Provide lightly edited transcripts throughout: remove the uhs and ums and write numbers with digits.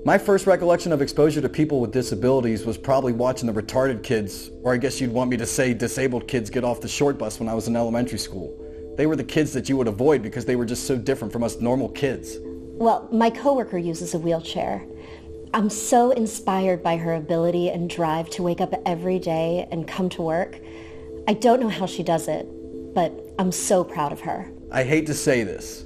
My first recollection of exposure to people with disabilities was probably watching the retarded kids, or I guess you'd want me to say disabled kids, get off the short bus when I was in elementary school. They were the kids that you would avoid because they were just so different from us normal kids. Well, my coworker uses a wheelchair. I'm so inspired by her ability and drive to wake up every day and come to work. I don't know how she does it, but I'm so proud of her. I hate to say this,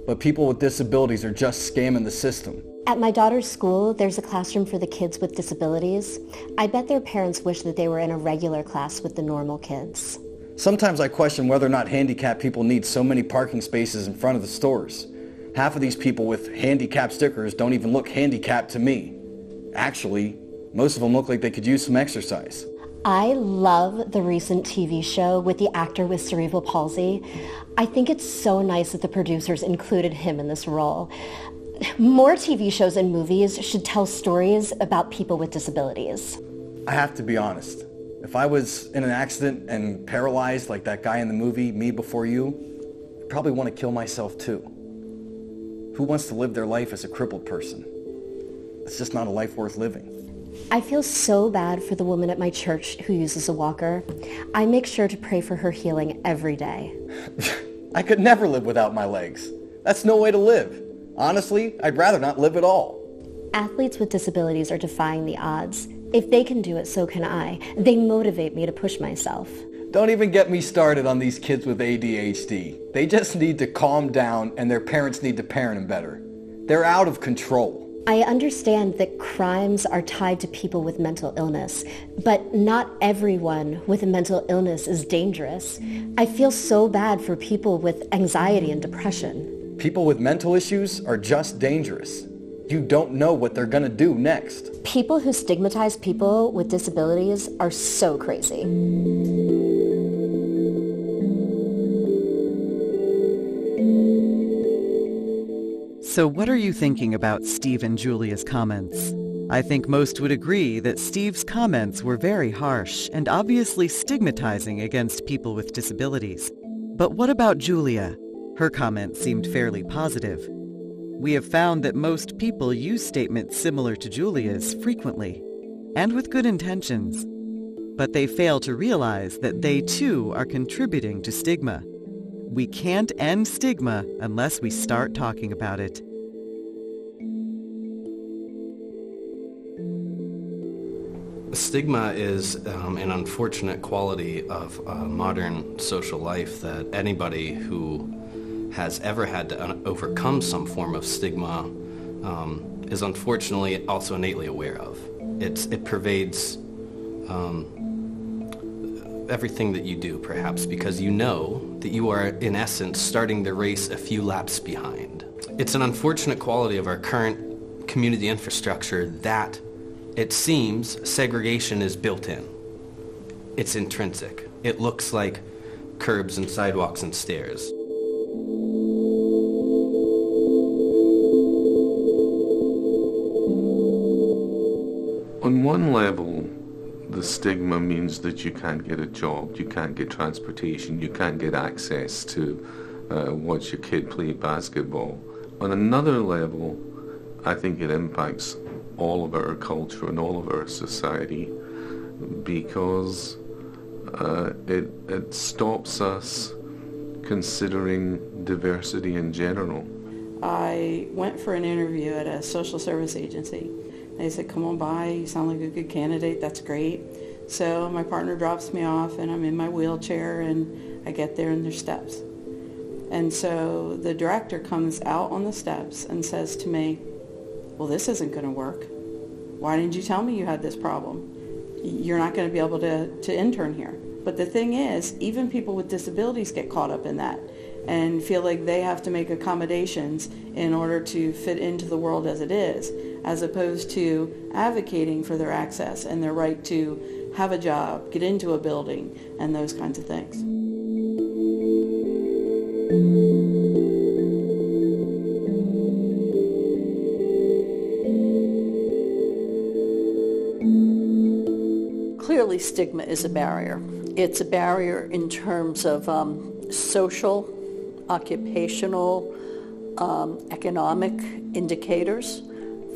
but people with disabilities are just scamming the system. At my daughter's school, there's a classroom for the kids with disabilities. I bet their parents wish that they were in a regular class with the normal kids. Sometimes I question whether or not handicapped people need so many parking spaces in front of the stores. Half of these people with handicap stickers don't even look handicapped to me. Actually, most of them look like they could use some exercise. I love the recent TV show with the actor with cerebral palsy. I think it's so nice that the producers included him in this role. More TV shows and movies should tell stories about people with disabilities. I have to be honest. If I was in an accident and paralyzed like that guy in the movie, Me Before You, I'd probably want to kill myself too. Who wants to live their life as a crippled person? It's just not a life worth living. I feel so bad for the woman at my church who uses a walker. I make sure to pray for her healing every day. I could never live without my legs. That's no way to live. Honestly, I'd rather not live at all. Athletes with disabilities are defying the odds. If they can do it, so can I. They motivate me to push myself. Don't even get me started on these kids with ADHD. They just need to calm down and their parents need to parent them better. They're out of control. I understand that crimes are tied to people with mental illness, but not everyone with a mental illness is dangerous. I feel so bad for people with anxiety and depression. People with mental issues are just dangerous. You don't know what they're gonna do next. People who stigmatize people with disabilities are so crazy. So what are you thinking about Steve and Julia's comments? I think most would agree that Steve's comments were very harsh and obviously stigmatizing against people with disabilities. But what about Julia? Her comments seemed fairly positive. We have found that most people use statements similar to Julia's frequently, and with good intentions. But they fail to realize that they too are contributing to stigma. We can't end stigma unless we start talking about it. Stigma is an unfortunate quality of modern social life that anybody who has ever had to overcome some form of stigma is unfortunately also innately aware of. It pervades everything that you do, perhaps, because you know that you are, in essence, starting the race a few laps behind. It's an unfortunate quality of our current community infrastructure that, it seems, segregation is built in. It's intrinsic. It looks like curbs and sidewalks and stairs. On one level, the stigma means that you can't get a job, you can't get transportation, you can't get access to watch your kid play basketball. On another level, I think it impacts all of our culture and all of our society because it stops us considering diversity in general. I went for an interview at a social service agency. They said, come on by, you sound like a good candidate, that's great. So my partner drops me off and I'm in my wheelchair and I get there and there's steps. And so the director comes out on the steps and says to me, well, this isn't going to work. Why didn't you tell me you had this problem? You're not going to be able to intern here. But the thing is, even people with disabilities get caught up in that and feel like they have to make accommodations in order to fit into the world as it is, as opposed to advocating for their access and their right to have a job, get into a building, and those kinds of things. Clearly, stigma is a barrier. It's a barrier in terms of social, occupational, economic indicators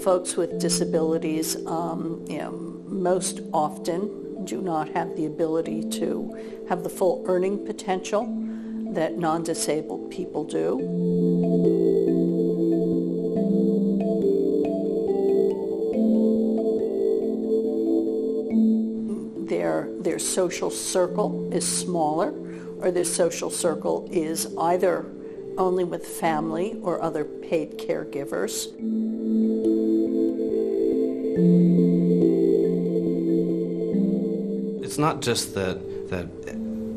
Folks with disabilities, most often do not have the ability to have the full earning potential that non-disabled people do. Their social circle is smaller, or their social circle is either only with family or other paid caregivers. It's not just that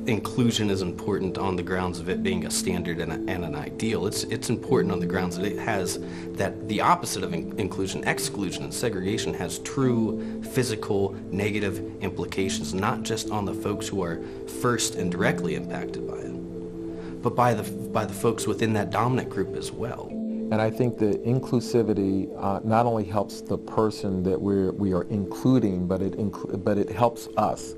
inclusion is important on the grounds of it being a standard and an ideal. It's important on the grounds that it has that the opposite of inclusion, exclusion and segregation, has true physical negative implications, not just on the folks who are first and directly impacted by it, but by the folks within that dominant group as well. And I think the inclusivity not only helps the person that we are including, but it helps us.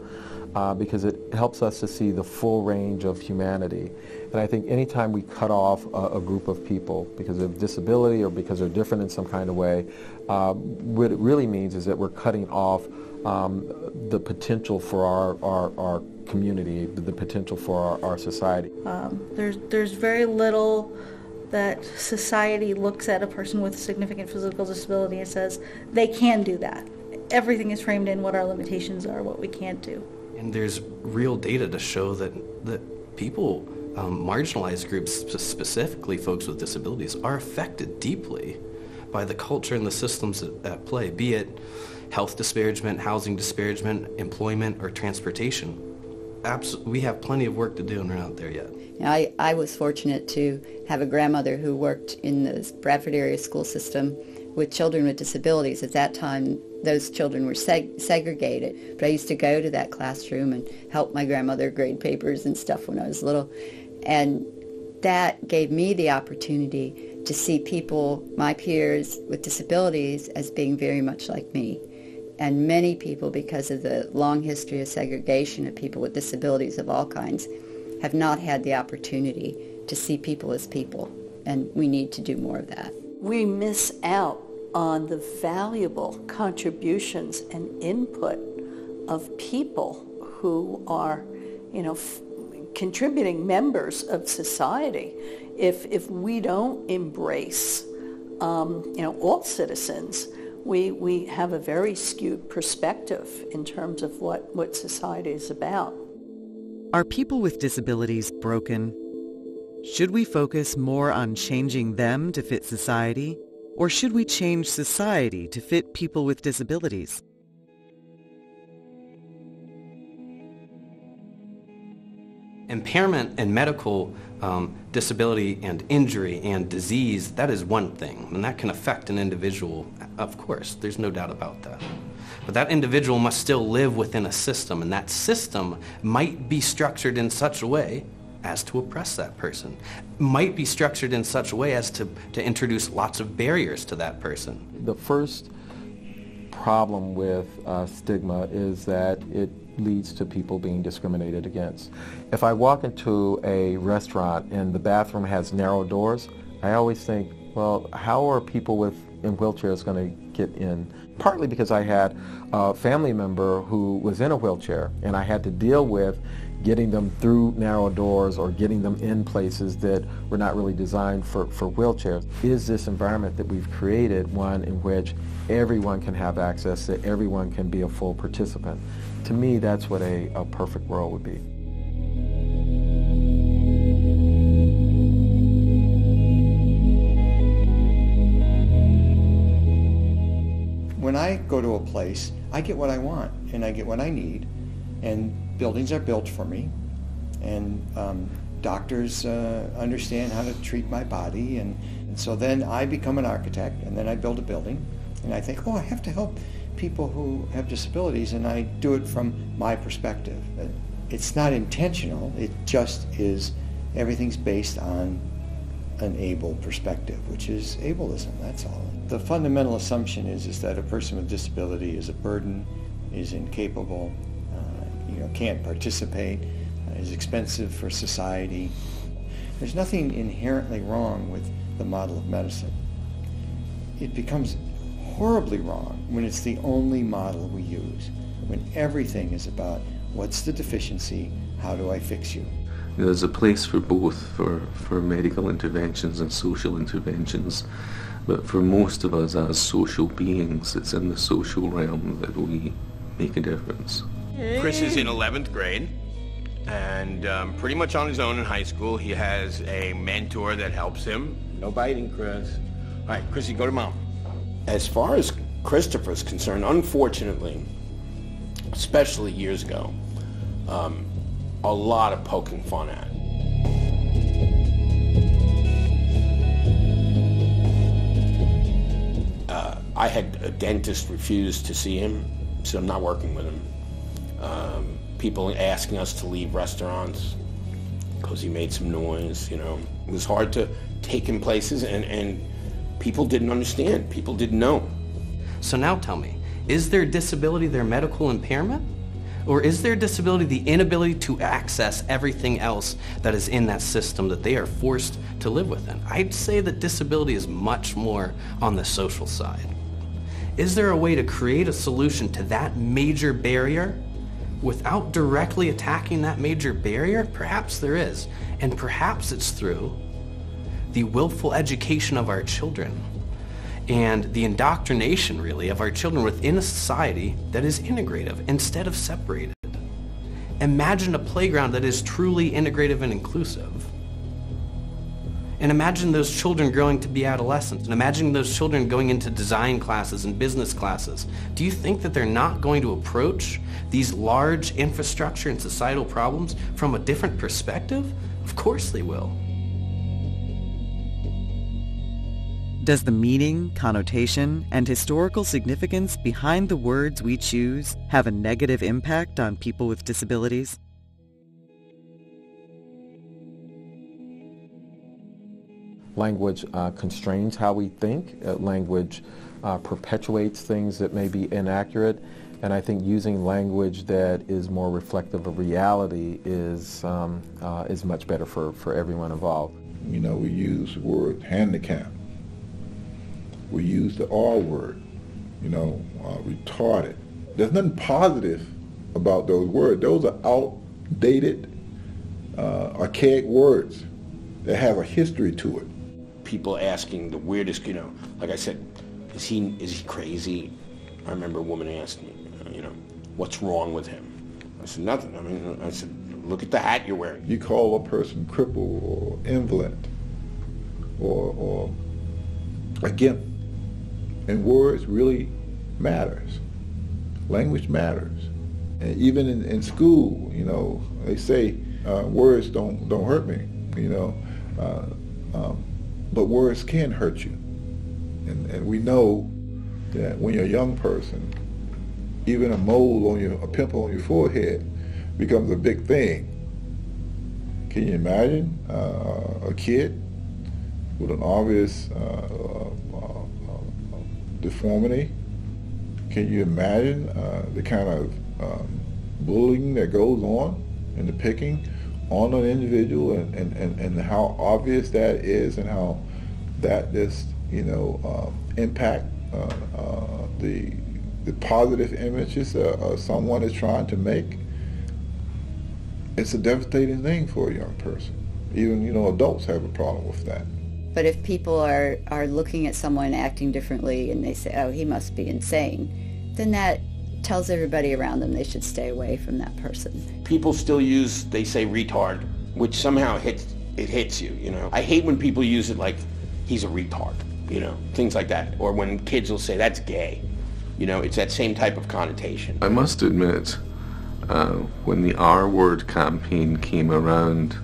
Because it helps us to see the full range of humanity. And I think anytime we cut off a group of people because of disability or because they're different in some kind of way, what it really means is that we're cutting off the potential for our community, the potential for our society. There's very little that society looks at a person with significant physical disability and says, they can do that. Everything is framed in what our limitations are, what we can't do. And there's real data to show that people, marginalized groups, specifically folks with disabilities, are affected deeply by the culture and the systems at play, be it health disparagement, housing disparagement, employment, or transportation. We have plenty of work to do and we're not there yet. I was fortunate to have a grandmother who worked in the Bradford area school system with children with disabilities. At that time, those children were segregated, but I used to go to that classroom and help my grandmother grade papers and stuff when I was little. And that gave me the opportunity to see people, my peers with disabilities, as being very much like me. And many people, because of the long history of segregation of people with disabilities of all kinds, have not had the opportunity to see people as people. And we need to do more of that. We miss out on the valuable contributions and input of people who are, contributing members of society. If we don't embrace, all citizens, we have a very skewed perspective in terms of what society is about. Are people with disabilities broken? Should we focus more on changing them to fit society? Or should we change society to fit people with disabilities? Impairment and medical disability and injury and disease, that is one thing, and that can affect an individual, of course, there's no doubt about that. But that individual must still live within a system, and that system might be structured in such a way as to oppress that person, might be structured in such a way as to introduce lots of barriers to that person. The first problem with stigma is that it leads to people being discriminated against. If I walk into a restaurant and the bathroom has narrow doors, I always think, well, how are people in wheelchairs going to get in? Partly because I had a family member who was in a wheelchair and I had to deal with getting them through narrow doors or getting them in places that were not really designed for wheelchairs. Is this environment that we've created one in which everyone can have access, that everyone can be a full participant? To me, that's what a perfect world would be. When I go to a place, I get what I want and I get what I need, and buildings are built for me, and doctors understand how to treat my body, and so then I become an architect, and then I build a building, and I think, oh, I have to help people who have disabilities, and I do it from my perspective. It's not intentional, it just is, everything's based on an able perspective, which is ableism, that's all. The fundamental assumption is that a person with disability is a burden, is incapable, can't participate, is expensive for society. There's nothing inherently wrong with the model of medicine. It becomes horribly wrong when it's the only model we use, when everything is about what's the deficiency, how do I fix you? There's a place for both, for medical interventions and social interventions, but for most of us as social beings, it's in the social realm that we make a difference. Chris is in 11th grade and pretty much on his own in high school. He has a mentor that helps him. No biting, Chris. All right, Chrissy, go to Mom. As far as Christopher's concerned, unfortunately, especially years ago, a lot of poking fun at. I had a dentist refuse to see him, so I'm not working with him. People asking us to leave restaurants because he made some noise, you know. It was hard to take him places, and people didn't understand. People didn't know. So now tell me, is their disability their medical impairment? Or is their disability the inability to access everything else that is in that system that they are forced to live within? I'd say that disability is much more on the social side. Is there a way to create a solution to that major barrier without directly attacking that major barrier? Perhaps there is, and perhaps it's through the willful education of our children and the indoctrination, really, of our children within a society that is integrative instead of separated. Imagine a playground that is truly integrative and inclusive. And imagine those children growing to be adolescents, and imagine those children going into design classes and business classes. Do you think that they're not going to approach these large infrastructure and societal problems from a different perspective? Of course they will. Does the meaning, connotation, and historical significance behind the words we choose have a negative impact on people with disabilities? Language constrains how we think. Language perpetuates things that may be inaccurate. And I think using language that is more reflective of reality is much better for everyone involved. You know, we use the word handicap. We use the R word, you know, retarded. There's nothing positive about those words. Those are outdated, archaic words that have a history to it. People asking the weirdest, you know, like I said, is he crazy? I remember a woman asked me, you know, what's wrong with him? I said, nothing. I mean, I said, look at the hat you're wearing. You call a person crippled or invalid or again, and words really matters. Language matters. And even in school, you know, they say words don't hurt me, you know, but words can hurt you. And we know that when you're a young person, even a mole on a pimple on your forehead becomes a big thing. Can you imagine a kid with an obvious deformity? Can you imagine the kind of bullying that goes on and the picking on an individual and how obvious that is and how that just, you know, impact the positive images someone is trying to make? It's a devastating thing for a young person. Even, you know, adults have a problem with that. But if people are looking at someone acting differently and they say, oh, he must be insane, then that tells everybody around them they should stay away from that person. People still use, they say retard, which somehow hits you, you know. I hate when people use it like, he's a retard, you know, things like that. Or when kids will say, that's gay. You know, it's that same type of connotation. I must admit, when the R word campaign came around,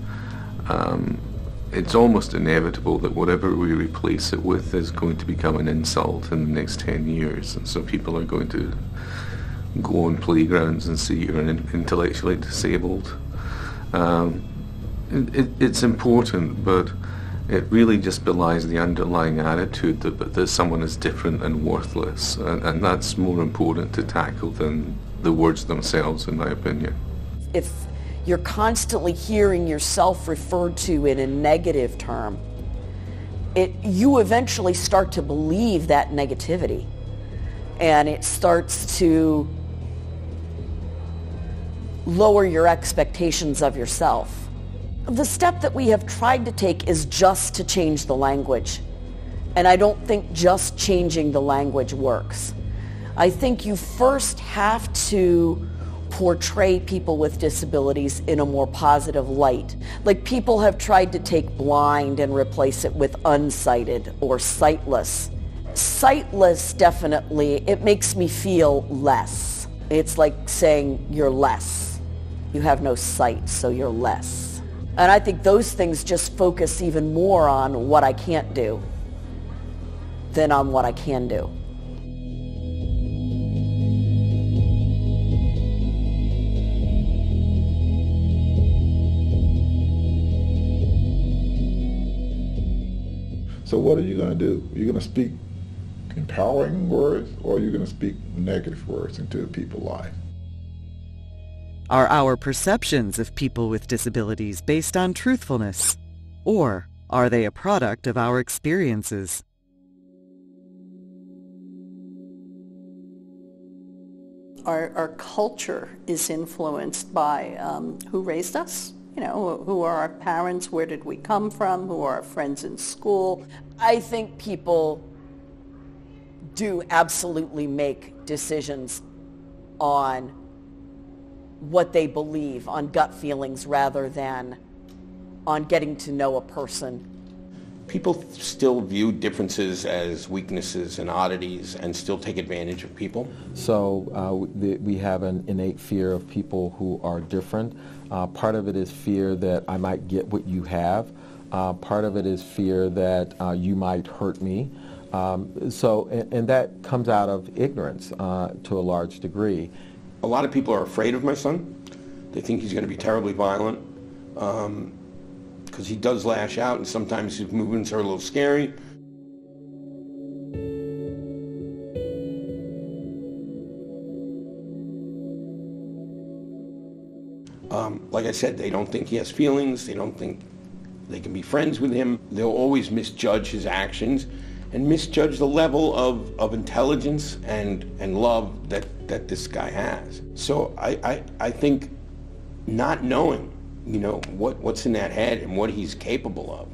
it's almost inevitable that whatever we replace it with is going to become an insult in the next 10 years. And so people are going to go on playgrounds and say you're intellectually disabled. It's important, but it really just belies the underlying attitude that someone is different and worthless. And that's more important to tackle than the words themselves, in my opinion. If you're constantly hearing yourself referred to in a negative term, you eventually start to believe that negativity. and it starts to lower your expectations of yourself. The step that we have tried to take is just to change the language. And I don't think just changing the language works. I think you first have to portray people with disabilities in a more positive light. Like, people have tried to take blind and replace it with unsighted or sightless. Sightless, definitely, it makes me feel less. It's like saying you're less. You have no sight, so you're less. And I think those things just focus even more on what I can't do than on what I can do. So what are you going to do? You're going to speak empowering words, or you're going to speak negative words into people's lives? Are our perceptions of people with disabilities based on truthfulness, or are they a product of our experiences? Our culture is influenced by who raised us, who are our parents, where did we come from, who are our friends in school. I think people do absolutely make decisions on what they believe, on gut feelings, rather than on getting to know a person. People still view differences as weaknesses and oddities and still take advantage of people. So we have an innate fear of people who are different. Part of it is fear that I might get what you have. Part of it is fear that you might hurt me. And that comes out of ignorance to a large degree. A lot of people are afraid of my son. They think he's going to be terribly violent because he does lash out, and sometimes his movements are a little scary. Like I said, they don't think he has feelings. They don't think they can be friends with him. They'll always misjudge his actions and misjudge the level of intelligence and love that this guy has. So I think not knowing, what's in that head and what he's capable of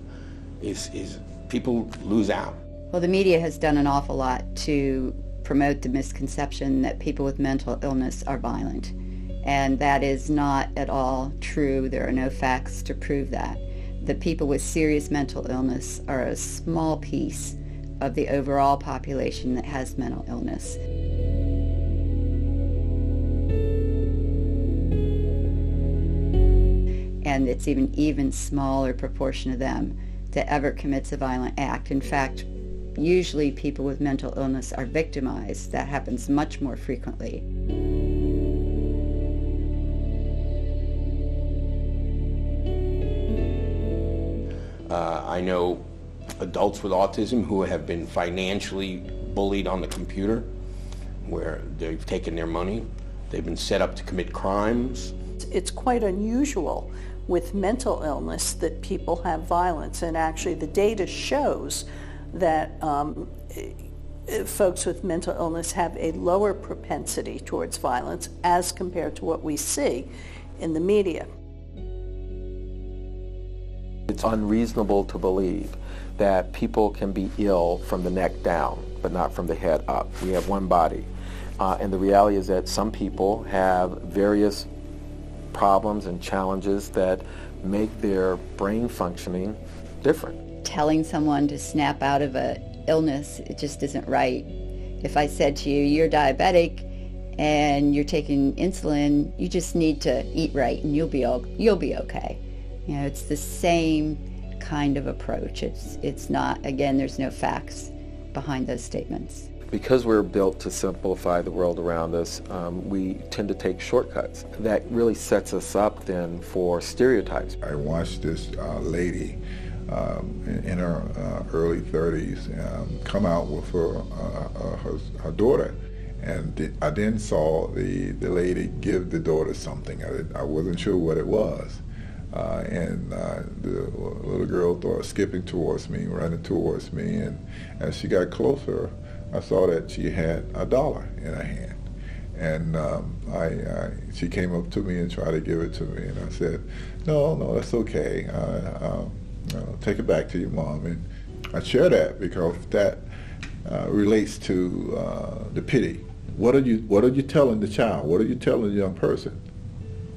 is people lose out. Well, the media has done an awful lot to promote the misconception that people with mental illness are violent. And that is not at all true. There are no facts to prove that. The people with serious mental illness are a small piece of the overall population that has mental illness. And it's an even smaller proportion of them that ever commits a violent act. In fact, usually people with mental illness are victimized. That happens much more frequently. I know adults with autism who have been financially bullied on the computer, where they've taken their money. They've been set up to commit crimes. It's quite unusual with mental illness that people have violence, and actually the data shows that folks with mental illness have a lower propensity towards violence as compared to what we see in the media. It's unreasonable to believe that people can be ill from the neck down, but not from the head up. We have one body. And the reality is that some people have various problems and challenges that make their brain functioning different. Telling someone to snap out of an illness, it just isn't right. If I said to you, you're diabetic and you're taking insulin, you just need to eat right and you'll be okay. It's the same kind of approach. It's not, again, there's no facts behind those statements. Because we're built to simplify the world around us, we tend to take shortcuts. That really sets us up then for stereotypes. I watched this lady in her early 30s come out with her daughter. And I then saw the lady give the daughter something. I wasn't sure what it was. And the little girl started skipping towards me, running towards me, and as she got closer, I saw that she had $1 in her hand. And she came up to me and tried to give it to me, and I said, no, that's okay. Take it back to your mom. And I share that because that relates to the pity. What are you telling the child? What are you telling the young person?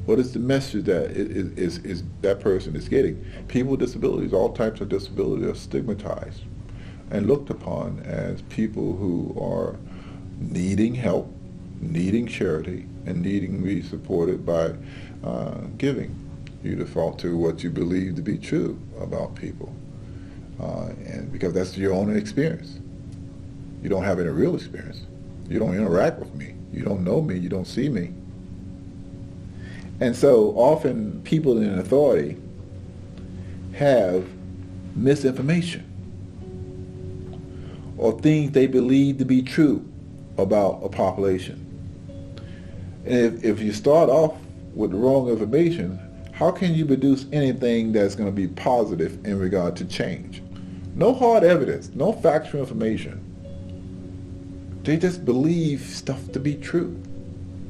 What is the message that is that person is getting? People with disabilities, all types of disabilities, are stigmatized and looked upon as people who are needing help, needing charity, and needing to be supported by giving. You default to what you believe to be true about people, and because that's your own experience. You don't have any real experience. You don't interact with me. You don't know me. You don't see me. And so often people in authority have misinformation or things they believe to be true about a population. And if you start off with the wrong information, how can you produce anything that's going to be positive in regard to change? No hard evidence, no factual information. They just believe stuff to be true.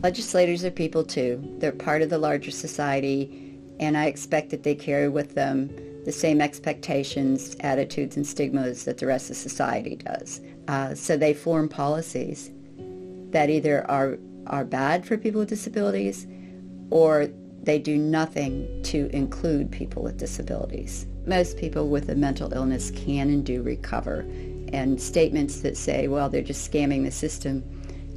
Legislators are people too. They're part of the larger society, and I expect that they carry with them the same expectations, attitudes, and stigmas that the rest of society does. So they form policies that either are bad for people with disabilities, or they do nothing to include people with disabilities. Most people with a mental illness can and do recover, and statements that say, well, they're just scamming the system,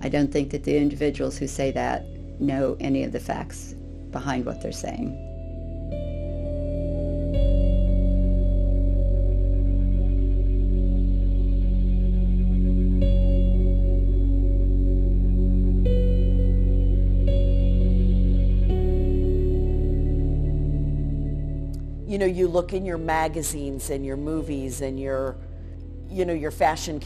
I don't think that the individuals who say that know any of the facts behind what they're saying. You know, you look in your magazines and your movies and your fashion